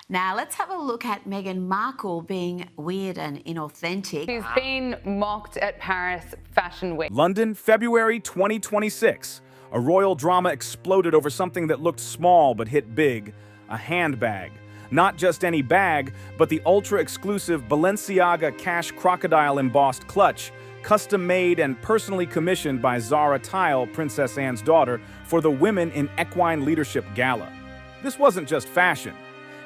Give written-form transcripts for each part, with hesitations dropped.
Now, let's have a look at Meghan Markle being weird and inauthentic. She's been mocked at Paris Fashion Week. London, February 2026. A royal drama exploded over something that looked small but hit big, a handbag. Not just any bag, but the ultra-exclusive Balenciaga cash crocodile embossed clutch, custom-made and personally commissioned by Zara Tindall, Princess Anne's daughter, for the Women in Equine Leadership Gala. This wasn't just fashion.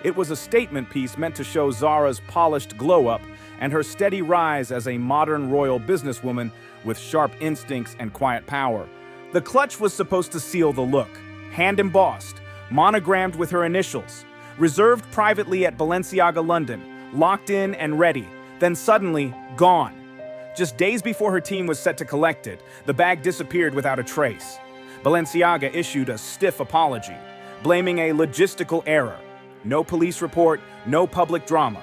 It was a statement piece meant to show Zara's polished glow-up and her steady rise as a modern royal businesswoman with sharp instincts and quiet power. The clutch was supposed to seal the look, hand-embossed, monogrammed with her initials, reserved privately at Balenciaga London, locked in and ready, then suddenly gone. Just days before her team was set to collect it, the bag disappeared without a trace. Balenciaga issued a stiff apology, blaming a logistical error. No police report, no public drama.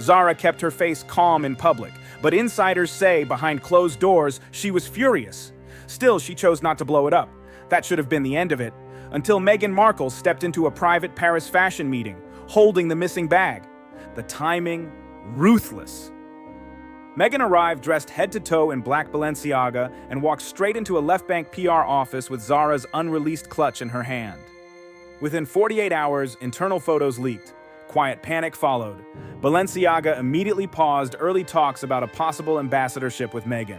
Zara kept her face calm in public, but insiders say behind closed doors she was furious. Still, she chose not to blow it up. That should have been the end of it, until Meghan Markle stepped into a private Paris fashion meeting, holding the missing bag. The timing, ruthless. Meghan arrived dressed head to toe in black Balenciaga and walked straight into a Left Bank PR office with Zara's unreleased clutch in her hand. Within 48 hours, internal photos leaked. Quiet panic followed. Balenciaga immediately paused early talks about a possible ambassadorship with Meghan.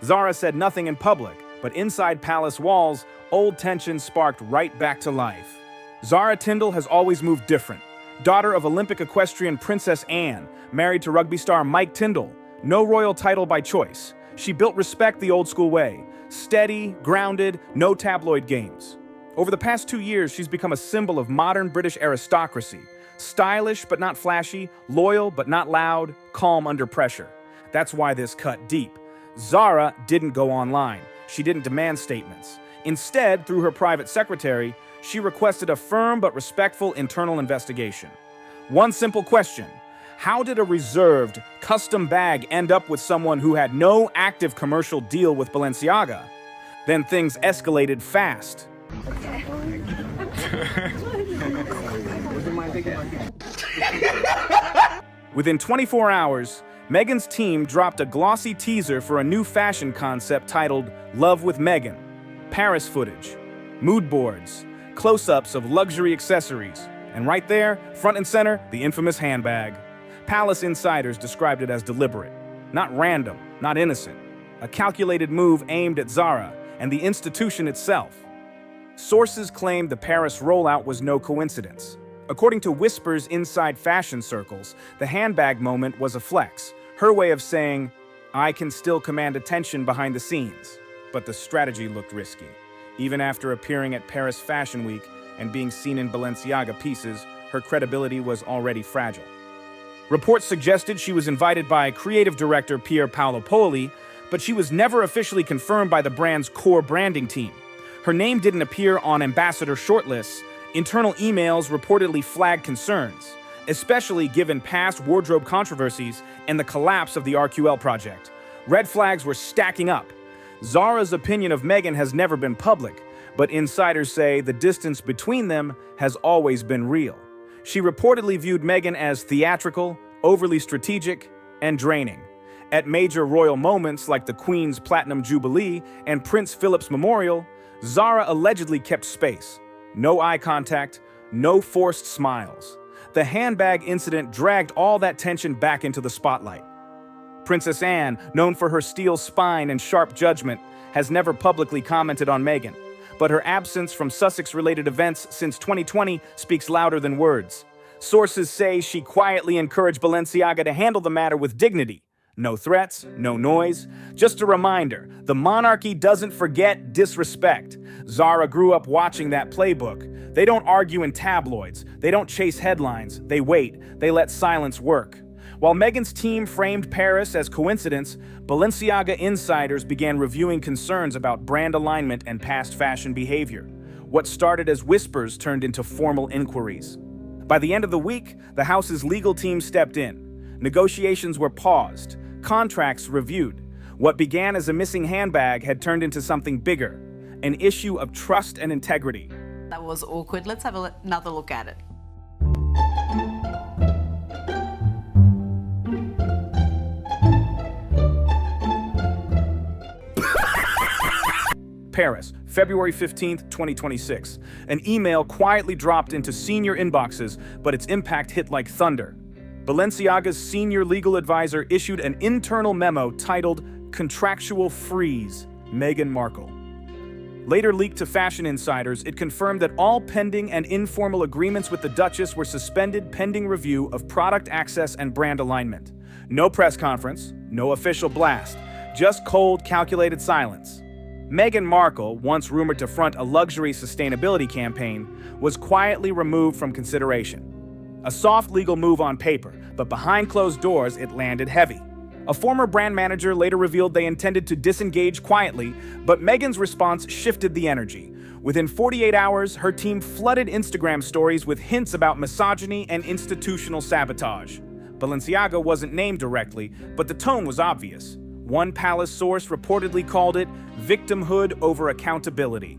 Zara said nothing in public, but inside palace walls, old tension sparked right back to life. Zara Tindall has always moved different. Daughter of Olympic equestrian Princess Anne, married to rugby star Mike Tindall. No royal title by choice. She built respect the old-school way. Steady, grounded, no tabloid games. Over the past 2 years, she's become a symbol of modern British aristocracy. Stylish but not flashy, loyal but not loud, calm under pressure. That's why this cut deep. Zara didn't go online. She didn't demand statements. Instead, through her private secretary, she requested a firm but respectful internal investigation. One simple question: how did a reserved, custom bag end up with someone who had no active commercial deal with Balenciaga? Then things escalated fast. Within 24 hours, Meghan's team dropped a glossy teaser for a new fashion concept titled Love with Meghan. Paris footage, mood boards, close-ups of luxury accessories, and right there, front and center, the infamous handbag. Palace insiders described it as deliberate, not random, not innocent. A calculated move aimed at Zara and the institution itself. Sources claimed the Paris rollout was no coincidence. According to whispers inside fashion circles, the handbag moment was a flex, her way of saying, I can still command attention behind the scenes. But the strategy looked risky. Even after appearing at Paris Fashion Week and being seen in Balenciaga pieces, her credibility was already fragile. Reports suggested she was invited by creative director Pier Paolo Poli, but she was never officially confirmed by the brand's core branding team. Her name didn't appear on ambassador shortlists. Internal emails reportedly flagged concerns, especially given past wardrobe controversies and the collapse of the Archwell project. Red flags were stacking up. Zara's opinion of Meghan has never been public, but insiders say the distance between them has always been real. She reportedly viewed Meghan as theatrical, overly strategic, and draining. At major royal moments like the Queen's Platinum Jubilee and Prince Philip's Memorial, Zara allegedly kept space. No eye contact, no forced smiles. The handbag incident dragged all that tension back into the spotlight. Princess Anne, known for her steel spine and sharp judgment, has never publicly commented on Meghan, but her absence from Sussex-related events since 2020 speaks louder than words. Sources say she quietly encouraged Balenciaga to handle the matter with dignity. No threats, no noise. Just a reminder, the monarchy doesn't forget disrespect. Zara grew up watching that playbook. They don't argue in tabloids. They don't chase headlines. They wait. They let silence work. While Meghan's team framed Paris as coincidence, Balenciaga insiders began reviewing concerns about brand alignment and past fashion behavior. What started as whispers turned into formal inquiries. By the end of the week, the house's legal team stepped in. Negotiations were paused. Contracts reviewed. What began as a missing handbag had turned into something bigger, an issue of trust and integrity. That was awkward. Let's have another look at it. Paris, February 15th, 2026. An email quietly dropped into senior inboxes, but its impact hit like thunder. Balenciaga's senior legal advisor issued an internal memo titled Contractual Freeze, Meghan Markle. Later leaked to fashion insiders, it confirmed that all pending and informal agreements with the Duchess were suspended pending review of product access and brand alignment. No press conference, no official blast, just cold, calculated silence. Meghan Markle, once rumored to front a luxury sustainability campaign, was quietly removed from consideration. A soft legal move on paper, but behind closed doors it landed heavy. A former brand manager later revealed they intended to disengage quietly, but Meghan's response shifted the energy. Within 48 hours, her team flooded Instagram stories with hints about misogyny and institutional sabotage. Balenciaga wasn't named directly, but the tone was obvious. One palace source reportedly called it victimhood over accountability.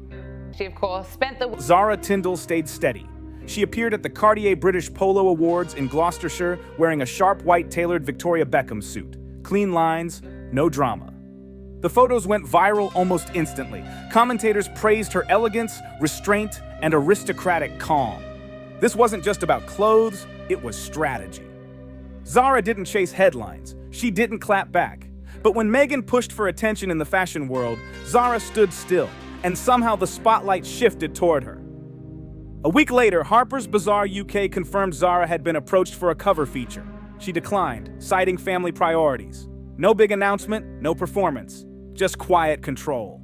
She, of course, spent the... Zara Tindall stayed steady. She appeared at the Cartier British Polo Awards in Gloucestershire wearing a sharp white tailored Victoria Beckham suit. Clean lines, no drama. The photos went viral almost instantly. Commentators praised her elegance, restraint, and aristocratic calm. This wasn't just about clothes, it was strategy. Zara didn't chase headlines. She didn't clap back. But when Meghan pushed for attention in the fashion world, Zara stood still, and somehow the spotlight shifted toward her. A week later, Harper's Bazaar UK confirmed Zara had been approached for a cover feature. She declined, citing family priorities. No big announcement, no performance, just quiet control.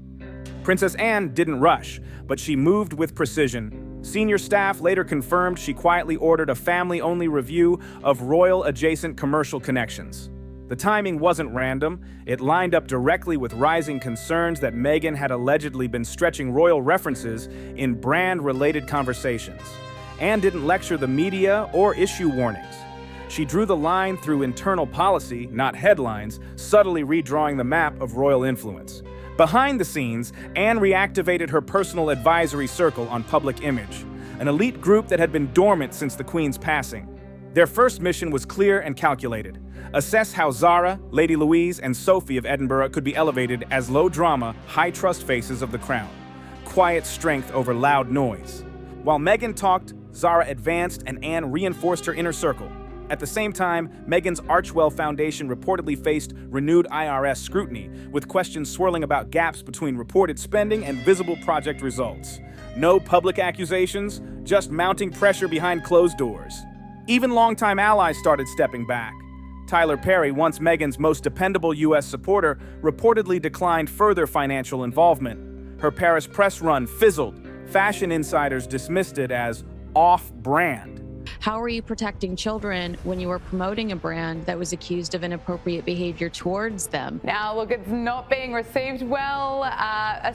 Princess Anne didn't rush, but she moved with precision. Senior staff later confirmed she quietly ordered a family-only review of royal-adjacent commercial connections. The timing wasn't random. It lined up directly with rising concerns that Meghan had allegedly been stretching royal references in brand-related conversations. Anne didn't lecture the media or issue warnings. She drew the line through internal policy, not headlines, subtly redrawing the map of royal influence. Behind the scenes, Anne reactivated her personal advisory circle on public image, an elite group that had been dormant since the Queen's passing. Their first mission was clear and calculated. Assess how Zara, Lady Louise, and Sophie of Edinburgh could be elevated as low-drama, high-trust faces of the crown. Quiet strength over loud noise. While Meghan talked, Zara advanced and Anne reinforced her inner circle. At the same time, Meghan's Archwell Foundation reportedly faced renewed IRS scrutiny, with questions swirling about gaps between reported spending and visible project results. No public accusations, just mounting pressure behind closed doors. Even longtime allies started stepping back. Tyler Perry, once Meghan's most dependable U.S. supporter, reportedly declined further financial involvement. Her Paris press run fizzled. Fashion insiders dismissed it as off-brand. How are you protecting children when you are promoting a brand that was accused of inappropriate behavior towards them? Now, look, it's not being received well,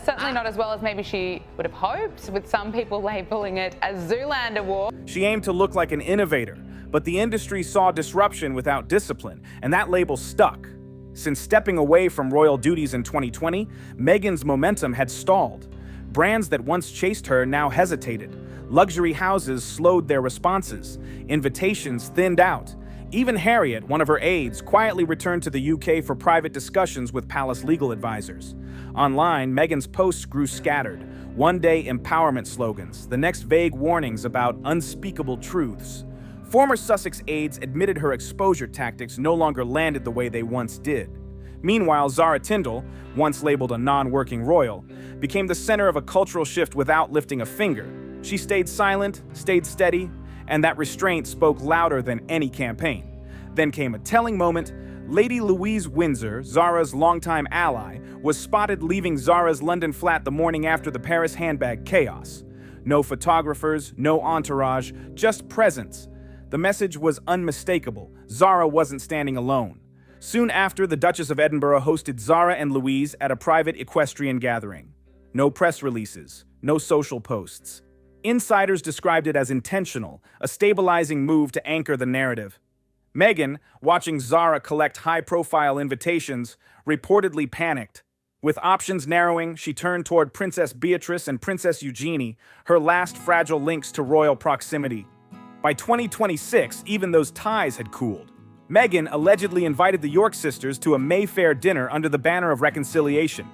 certainly not as well as maybe she would have hoped, with some people labeling it a Zoolander war. She aimed to look like an innovator, but the industry saw disruption without discipline, and that label stuck. Since stepping away from royal duties in 2020, Meghan's momentum had stalled. Brands that once chased her now hesitated. Luxury houses slowed their responses. Invitations thinned out. Even Harriet, one of her aides, quietly returned to the UK for private discussions with palace legal advisors. Online, Meghan's posts grew scattered. One day empowerment slogans, the next vague warnings about unspeakable truths. Former Sussex aides admitted her exposure tactics no longer landed the way they once did. Meanwhile, Zara Tindall, once labeled a non-working royal, became the center of a cultural shift without lifting a finger. She stayed silent, stayed steady, and that restraint spoke louder than any campaign. Then came a telling moment. Lady Louise Windsor, Zara's longtime ally, was spotted leaving Zara's London flat the morning after the Paris handbag chaos. No photographers, no entourage, just presence. The message was unmistakable. Zara wasn't standing alone. Soon after, the Duchess of Edinburgh hosted Zara and Louise at a private equestrian gathering. No press releases, no social posts. Insiders described it as intentional, a stabilizing move to anchor the narrative. Meghan, watching Zara collect high-profile invitations, reportedly panicked. With options narrowing, she turned toward Princess Beatrice and Princess Eugenie, her last fragile links to royal proximity. By 2026, even those ties had cooled. Meghan allegedly invited the York sisters to a Mayfair dinner under the banner of reconciliation.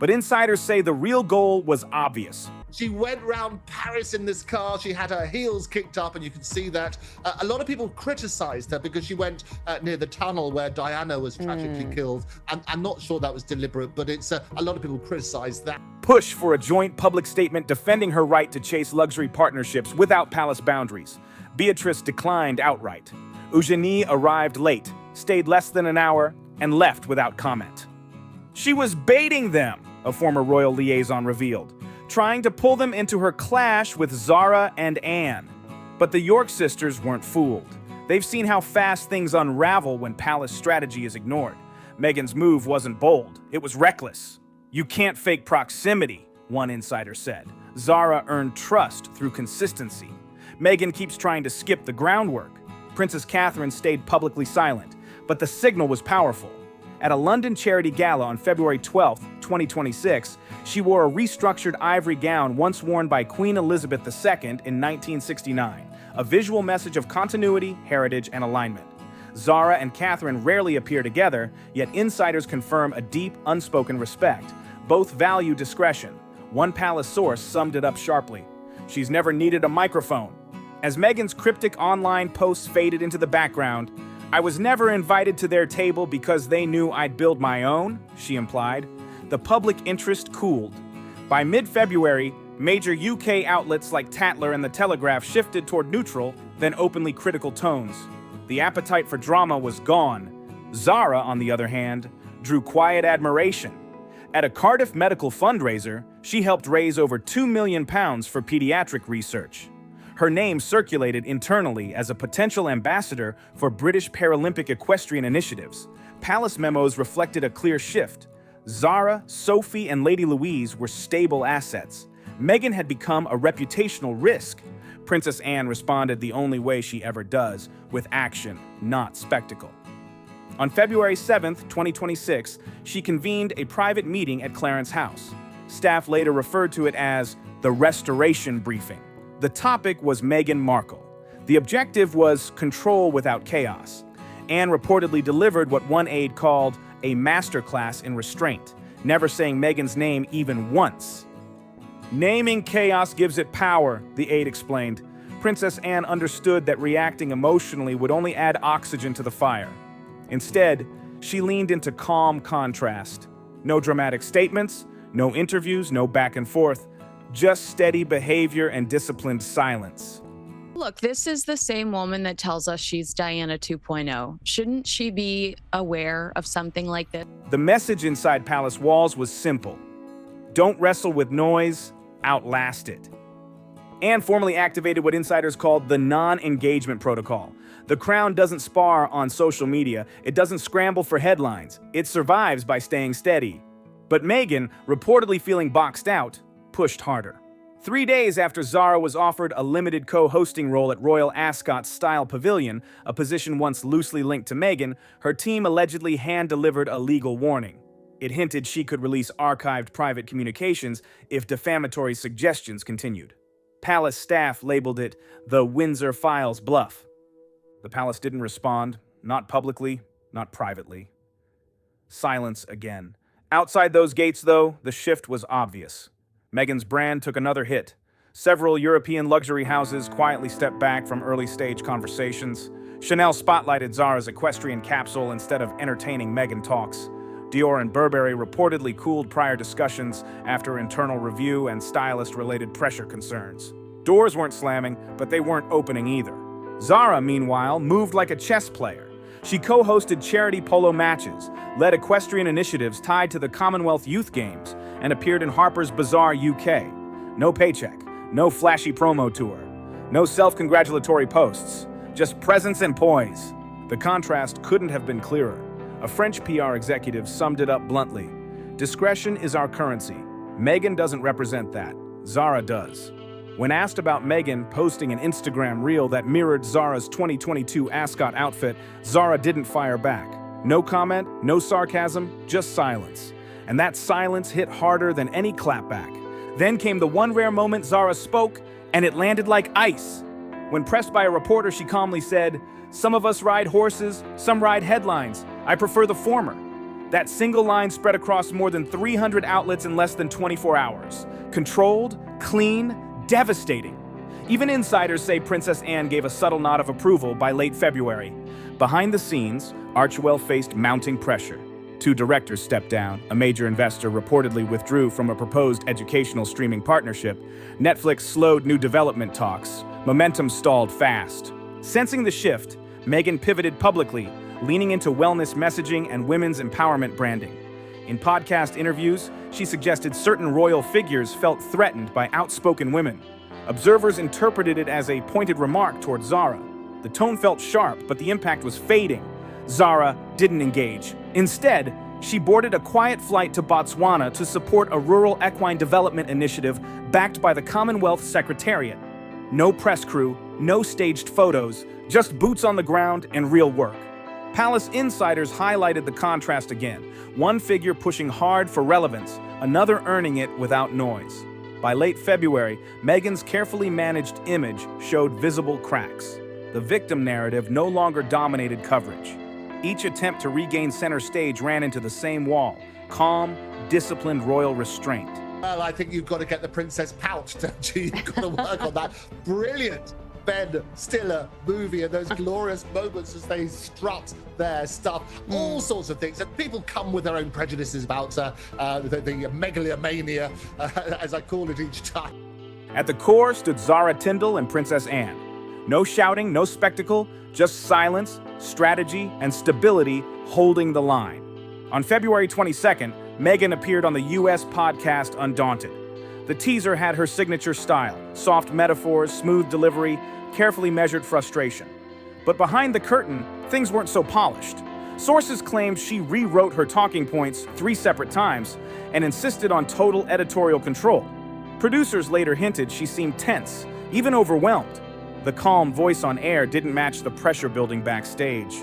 But insiders say the real goal was obvious. She went round Paris in this car. She had her heels kicked up, and you can see that. A lot of people criticized her because she went near the tunnel where Diana was tragically killed. I'm not sure that was deliberate, but it's a lot of people criticized that. Push for a joint public statement defending her right to chase luxury partnerships without palace boundaries. Beatrice declined outright. Eugenie arrived late, stayed less than an hour, and left without comment. She was baiting them, a former royal liaison revealed, trying to pull them into her clash with Zara and Anne. But the York sisters weren't fooled. They've seen how fast things unravel when palace strategy is ignored. Meghan's move wasn't bold, it was reckless. You can't fake proximity, one insider said. Zara earned trust through consistency. Meghan keeps trying to skip the groundwork. Princess Catherine stayed publicly silent, but the signal was powerful. At a London charity gala on February 12, 2026, she wore a restructured ivory gown once worn by Queen Elizabeth II in 1969, a visual message of continuity, heritage, and alignment. Zara and Catherine rarely appear together, yet insiders confirm a deep, unspoken respect. Both value discretion. One palace source summed it up sharply. She's never needed a microphone. As Meghan's cryptic online posts faded into the background, I was never invited to their table because they knew I'd build my own, she implied. The public interest cooled. By mid-February, major UK outlets like Tatler and The Telegraph shifted toward neutral, then openly critical tones. The appetite for drama was gone. Zara, on the other hand, drew quiet admiration. At a Cardiff medical fundraiser, she helped raise over £2 million for pediatric research. Her name circulated internally as a potential ambassador for British Paralympic equestrian initiatives. Palace memos reflected a clear shift. Zara, Sophie, and Lady Louise were stable assets. Meghan had become a reputational risk. Princess Anne responded the only way she ever does, with action, not spectacle. On February 7, 2026, she convened a private meeting at Clarence House. Staff later referred to it as the restoration briefing. The topic was Meghan Markle. The objective was control without chaos. Anne reportedly delivered what one aide called a masterclass in restraint, never saying Meghan's name even once. Naming chaos gives it power, the aide explained. Princess Anne understood that reacting emotionally would only add oxygen to the fire. Instead, she leaned into calm contrast. No dramatic statements, no interviews, no back and forth. Just steady behavior and disciplined silence. Look, this is the same woman that tells us she's Diana 2.0. Shouldn't she be aware of something like this? The message inside palace walls was simple. Don't wrestle with noise, outlast it. Anne formally activated what insiders called the non-engagement protocol. The crown doesn't spar on social media. It doesn't scramble for headlines. It survives by staying steady. But Meghan, reportedly feeling boxed out, pushed harder. 3 days after Zara was offered a limited co-hosting role at Royal Ascot's Style Pavilion, a position once loosely linked to Meghan, her team allegedly hand-delivered a legal warning. It hinted she could release archived private communications if defamatory suggestions continued. Palace staff labeled it the Windsor Files bluff. The palace didn't respond, not publicly, not privately. Silence again. Outside those gates, though, the shift was obvious. Meghan's brand took another hit. Several European luxury houses quietly stepped back from early-stage conversations. Chanel spotlighted Zara's equestrian capsule instead of entertaining Meghan talks. Dior and Burberry reportedly cooled prior discussions after internal review and stylist-related pressure concerns. Doors weren't slamming, but they weren't opening either. Zara, meanwhile, moved like a chess player. She co-hosted charity polo matches, led equestrian initiatives tied to the Commonwealth Youth Games, and appeared in Harper's Bazaar UK. No paycheck, no flashy promo tour, no self-congratulatory posts, just presence and poise. The contrast couldn't have been clearer. A French PR executive summed it up bluntly. Discretion is our currency. Meghan doesn't represent that. Zara does. When asked about Meghan posting an Instagram reel that mirrored Zara's 2022 Ascot outfit, Zara didn't fire back. No comment, no sarcasm, just silence. And that silence hit harder than any clapback. Then came the one rare moment Zara spoke, and it landed like ice. When pressed by a reporter, she calmly said, "Some of us ride horses, some ride headlines. I prefer the former." That single line spread across more than 300 outlets in less than 24 hours. Controlled, clean, devastating. Even insiders say Princess Anne gave a subtle nod of approval by late February. Behind the scenes, Archwell faced mounting pressure. 2 directors stepped down, a major investor reportedly withdrew from a proposed educational streaming partnership, Netflix slowed new development talks, momentum stalled fast. Sensing the shift, Meghan pivoted publicly, leaning into wellness messaging and women's empowerment branding. In podcast interviews, she suggested certain royal figures felt threatened by outspoken women. Observers interpreted it as a pointed remark toward Zara. The tone felt sharp, but the impact was fading. Zara didn't engage. Instead, she boarded a quiet flight to Botswana to support a rural equine development initiative backed by the Commonwealth Secretariat. No press crew, no staged photos, just boots on the ground and real work. Palace insiders highlighted the contrast again, one figure pushing hard for relevance, another earning it without noise. By late February, Meghan's carefully managed image showed visible cracks. The victim narrative no longer dominated coverage. Each attempt to regain center stage ran into the same wall: calm, disciplined royal restraint. Well, I think you've got to get the princess pout, don't you? You've got to work on that. Brilliant Ben Stiller movie and those glorious moments as they strut their stuff, all sorts of things. And people come with their own prejudices about the megalomania, as I call it each time. At the core stood Zara Tindall and Princess Anne. No shouting, no spectacle, just silence, strategy, and stability holding the line. On February 22nd, Meghan appeared on the US podcast Undaunted. The teaser had her signature style: soft metaphors, smooth delivery, carefully measured frustration. But behind the curtain, things weren't so polished. Sources claimed she rewrote her talking points 3 separate times and insisted on total editorial control. Producers later hinted she seemed tense, even overwhelmed. The calm voice on air didn't match the pressure building backstage.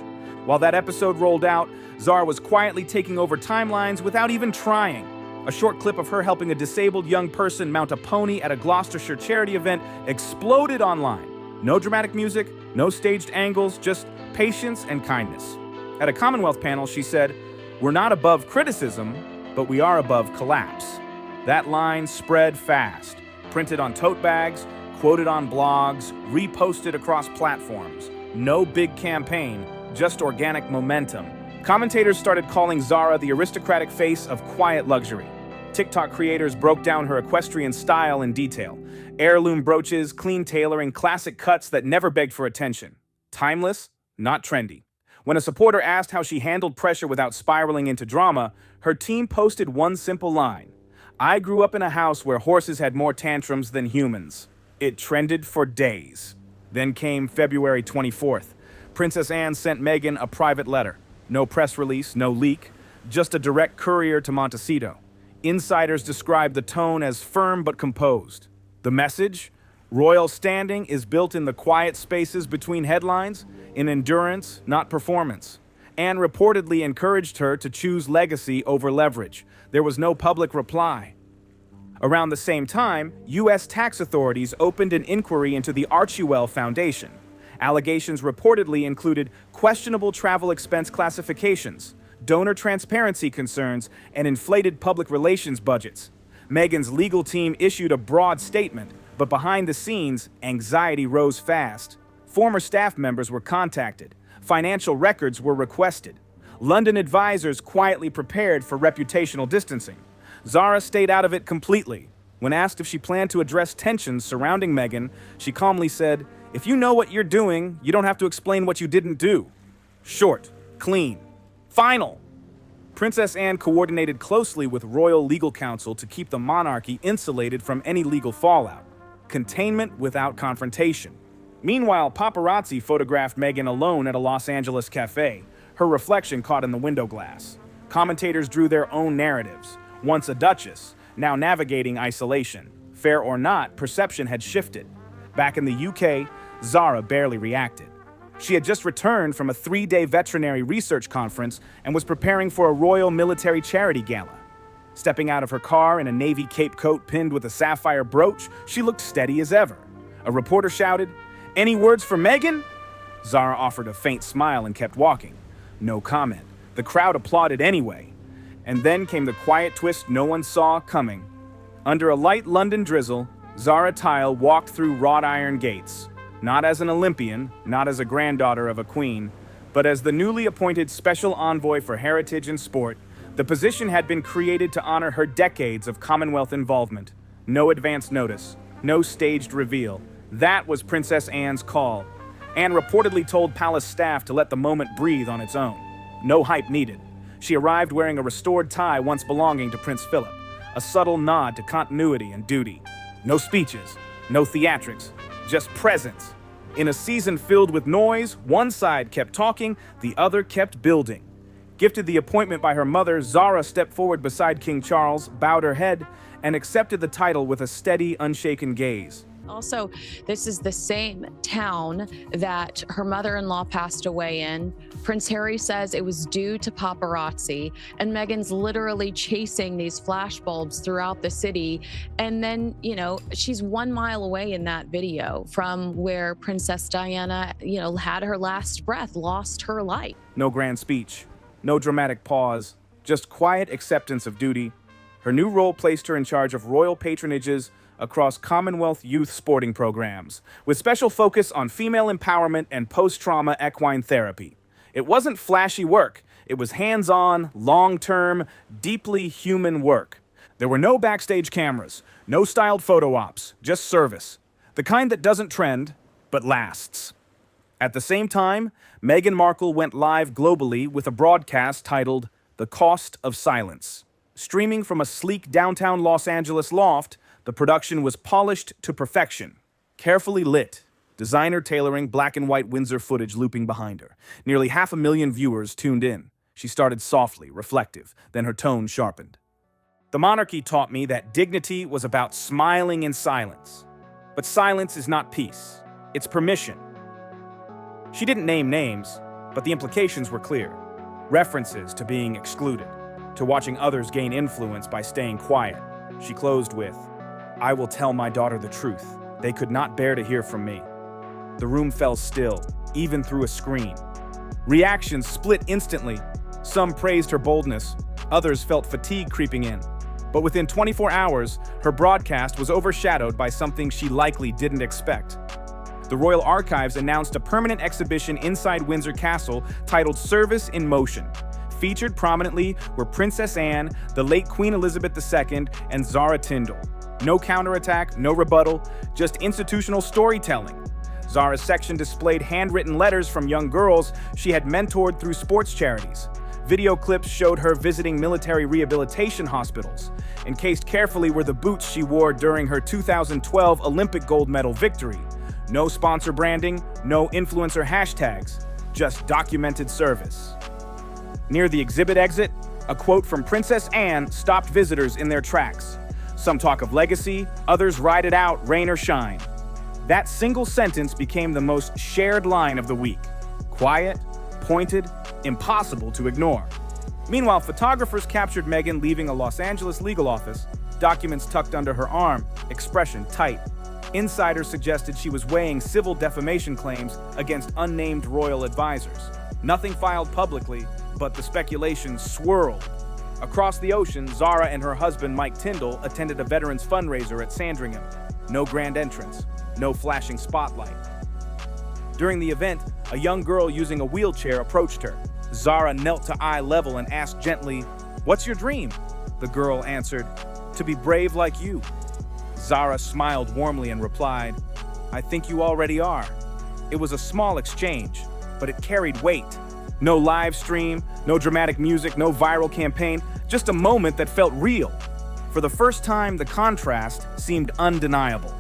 While that episode rolled out, Zara was quietly taking over timelines without even trying. A short clip of her helping a disabled young person mount a pony at a Gloucestershire charity event exploded online. No dramatic music, no staged angles, just patience and kindness. At a Commonwealth panel, she said, "We're not above criticism, but we are above collapse." That line spread fast, printed on tote bags, quoted on blogs, reposted across platforms. No big campaign, just organic momentum. Commentators started calling Zara the aristocratic face of quiet luxury. TikTok creators broke down her equestrian style in detail. Heirloom brooches, clean tailoring, classic cuts that never begged for attention. Timeless, not trendy. When a supporter asked how she handled pressure without spiraling into drama, her team posted one simple line: "I grew up in a house where horses had more tantrums than humans." It trended for days. Then came February 24th. Princess Anne sent Meghan a private letter. No press release, no leak, just a direct courier to Montecito. Insiders described the tone as firm but composed. The message? Royal standing is built in the quiet spaces between headlines, in endurance, not performance. Anne reportedly encouraged her to choose legacy over leverage. There was no public reply. Around the same time, U.S. tax authorities opened an inquiry into the Archwell Foundation. Allegations reportedly included questionable travel expense classifications, donor transparency concerns, and inflated public relations budgets. Meghan's legal team issued a broad statement, but behind the scenes, anxiety rose fast. Former staff members were contacted. Financial records were requested. London advisors quietly prepared for reputational distancing. Zara stayed out of it completely. When asked if she planned to address tensions surrounding Meghan, she calmly said, "If you know what you're doing, you don't have to explain what you didn't do." Short, clean, final. Princess Anne coordinated closely with royal legal counsel to keep the monarchy insulated from any legal fallout. Containment without confrontation. Meanwhile, paparazzi photographed Meghan alone at a Los Angeles cafe, her reflection caught in the window glass. Commentators drew their own narratives. Once a duchess, now navigating isolation. Fair or not, perception had shifted. Back in the UK, Zara barely reacted. She had just returned from a 3-day veterinary research conference and was preparing for a royal military charity gala. Stepping out of her car in a navy cape coat pinned with a sapphire brooch, she looked steady as ever. A reporter shouted, "Any words for Meghan?" Zara offered a faint smile and kept walking. No comment. The crowd applauded anyway. And then came the quiet twist no one saw coming. Under a light London drizzle, Zara Tindall walked through wrought iron gates, not as an Olympian, not as a granddaughter of a queen, but as the newly appointed special envoy for heritage and sport. The position had been created to honor her decades of Commonwealth involvement. No advance notice, no staged reveal. That was Princess Anne's call. Anne reportedly told palace staff to let the moment breathe on its own. No hype needed. She arrived wearing a restored tie once belonging to Prince Philip, a subtle nod to continuity and duty. No speeches, no theatrics, just presence. In a season filled with noise, one side kept talking, the other kept building. Gifted the appointment by her mother, Zara stepped forward beside King Charles, bowed her head, and accepted the title with a steady, unshaken gaze. Also, this is the same town that her mother-in-law passed away in. Prince Harry says it was due to paparazzi, and Meghan's literally chasing these flashbulbs throughout the city. And then, she's 1 mile away in that video from where Princess Diana, had her last breath, lost her life. No grand speech, no dramatic pause, just quiet acceptance of duty. Her new role placed her in charge of royal patronages across Commonwealth youth sporting programs, with special focus on female empowerment and post-trauma equine therapy. It wasn't flashy work. It was hands-on, long-term, deeply human work. There were no backstage cameras, no styled photo ops, just service. The kind that doesn't trend, but lasts. At the same time, Meghan Markle went live globally with a broadcast titled The Cost of Silence. Streaming from a sleek downtown Los Angeles loft, the production was polished to perfection, carefully lit, designer tailoring black and white Windsor footage looping behind her. Nearly 500,000 viewers tuned in. She started softly, reflective, then her tone sharpened. The monarchy taught me that dignity was about smiling in silence. But silence is not peace, it's permission. She didn't name names, but the implications were clear. References to being excluded, to watching others gain influence by staying quiet. She closed with, "I will tell my daughter the truth. They could not bear to hear from me." The room fell still, even through a screen. Reactions split instantly. Some praised her boldness, others felt fatigue creeping in. But within 24 hours, her broadcast was overshadowed by something she likely didn't expect. The Royal Archives announced a permanent exhibition inside Windsor Castle titled Service in Motion. Featured prominently were Princess Anne, the late Queen Elizabeth II, and Zara Tindall. No counterattack, no rebuttal, just institutional storytelling. Zara's section displayed handwritten letters from young girls she had mentored through sports charities. Video clips showed her visiting military rehabilitation hospitals. Encased carefully were the boots she wore during her 2012 Olympic gold medal victory. No sponsor branding, no influencer hashtags, just documented service. Near the exhibit exit, a quote from Princess Anne stopped visitors in their tracks. Some talk of legacy, others ride it out, rain or shine. That single sentence became the most shared line of the week. Quiet, pointed, impossible to ignore. Meanwhile, photographers captured Meghan leaving a Los Angeles legal office, documents tucked under her arm, expression tight. Insiders suggested she was weighing civil defamation claims against unnamed royal advisors. Nothing filed publicly, but the speculation swirled. Across the ocean, Zara and her husband, Mike Tindall, attended a veterans fundraiser at Sandringham. No grand entrance, no flashing spotlight. During the event, a young girl using a wheelchair approached her. Zara knelt to eye level and asked gently, "What's your dream?" The girl answered, "To be brave like you." Zara smiled warmly and replied, "I think you already are." It was a small exchange, but it carried weight. No live stream, no dramatic music, no viral campaign, just a moment that felt real. For the first time, the contrast seemed undeniable.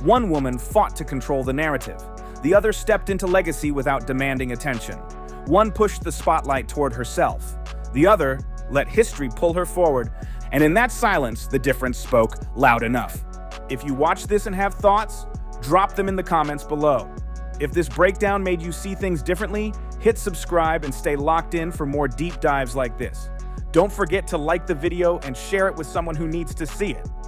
One woman fought to control the narrative. The other stepped into legacy without demanding attention. One pushed the spotlight toward herself. The other let history pull her forward, and in that silence, the difference spoke loud enough. If you watch this and have thoughts, drop them in the comments below. If this breakdown made you see things differently, hit subscribe and stay locked in for more deep dives like this. Don't forget to like the video and share it with someone who needs to see it.